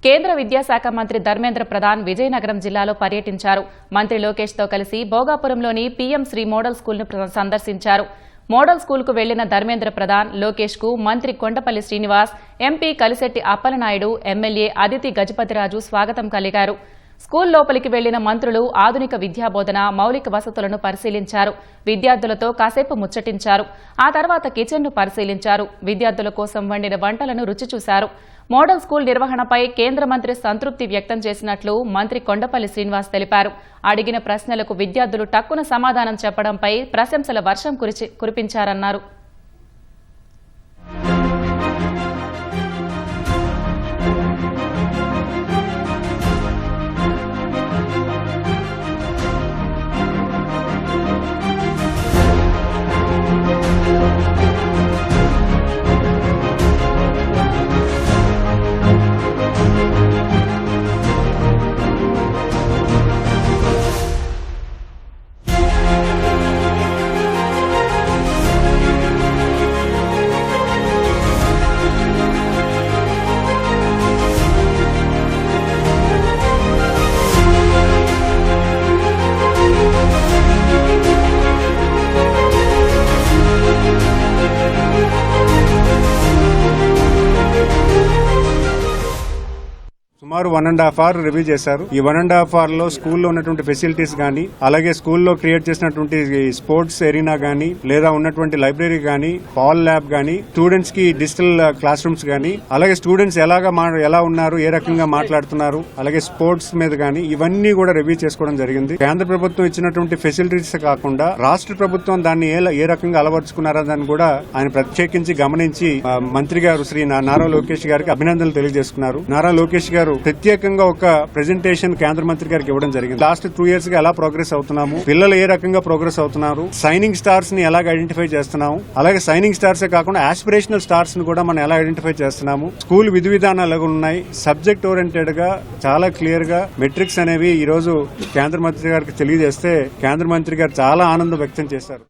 కేంద్ర విద్యాశాఖ మంత్రి ధర్మేంద్ర ప్రధాన్ విజయనగరం జిల్లాలో పర్యటించారు. మంత్రి లోకేష్ తో కలిసి భోగాపురంలోని పీఎం శ్రీ మోడల్ స్కూల్ను సందర్శించారు. మోడల్ స్కూల్కు వెళ్లిన ధర్మేంద్ర ప్రధాన్ లోకేష్ కు మంత్రి కొండపల్లి శ్రీనివాస్, ఎంపీ కలిశెట్టి అప్పలనాయుడు, ఎమ్మెల్యే అదితి గజపతిరాజు స్వాగతం కలిగారు. స్కూల్ లోపలికి వెళ్లిన మంత్రులు ఆధునిక విద్యాబోధన, మౌలిక వసతులను పరిశీలించారు. విద్యార్థులతో కాసేపు ముచ్చటించారు. ఆ తర్వాత కిచెన్ను పరిశీలించారు. విద్యార్థుల కోసం వండిన వంటలను రుచి చూశారు. మోడల్ స్కూల్ నిర్వహణపై కేంద్ర మంత్రి సంతృప్తి వ్యక్తం చేసినట్లు మంత్రి కొండపల్లి శ్రీనివాస్ తెలిపారు. అడిగిన ప్రశ్నలకు విద్యార్థులు టక్కున సమాధానం చెప్పడంపై ప్రశంసల వర్షం కురిపించారన్నారు. సుమారు 1.5 hours రివ్యూ చేశారు. ఈ 1.5 hours లో స్కూల్లో ఉన్నటువంటి ఫెసిలిటీస్ గానీ, అలాగే స్కూల్లో క్రియేట్ చేసినటువంటి స్పోర్ట్స్ ఎరీనా గానీ, లేదా ఉన్నటువంటి లైబ్రరీ గానీ, పాల్ ల్యాబ్ గానీ, స్టూడెంట్స్ కి డిజిటల్ క్లాస్ రూమ్స్ గానీ, అలాగే స్టూడెంట్స్ ఎలా ఉన్నారు, ఏ రకంగా మాట్లాడుతున్నారు, అలాగే స్పోర్ట్స్ మీద గానీ, ఇవన్నీ కూడా రివ్యూ చేసుకోవడం జరిగింది. కేంద్ర ప్రభుత్వం ఇచ్చినటువంటి ఫెసిలిటీస్ కాకుండా రాష్ట్ర ప్రభుత్వం దాన్ని ఏ రకంగా అలవర్చుకున్నారో దాన్ని కూడా ఆయన ప్రత్యేకించి గమనించి మంత్రి గారు శ్రీ నారా లోకేష్ గారికి అభినందనలు తెలియజేసుకున్నారు. నారా లోకేష్ గారు ప్రత్యేకంగా ఒక ప్రెజెంటేషన్ కేంద్ర మంత్రి గారికి ఇవ్వడం జరిగింది. లాస్ట్ 2 years గా ఎలా ప్రోగ్రెస్ అవుతున్నాము, పిల్లలు ఏ రకంగా ప్రోగ్రెస్ అవుతున్నారు, సైనింగ్ స్టార్స్ ని ఎలా ఐడెంటిఫై చేస్తున్నాము, అలాగే సైనింగ్ స్టార్సే కాకుండా ఆస్పిరేషనల్ స్టార్స్ ని కూడా మనం ఎలా ఐడెంటిఫై చేస్తున్నాము, స్కూల్ విధి విధానాలు ఉన్నాయి, సబ్జెక్ట్ ఓరియంటెడ్ గా చాలా క్లియర్ గా మెట్రిక్స్ అనేవి ఈ రోజు కేంద్ర మంత్రి గారికి తెలియజేస్తే కేంద్ర మంత్రి గారు చాలా ఆనందం వ్యక్తం చేశారు.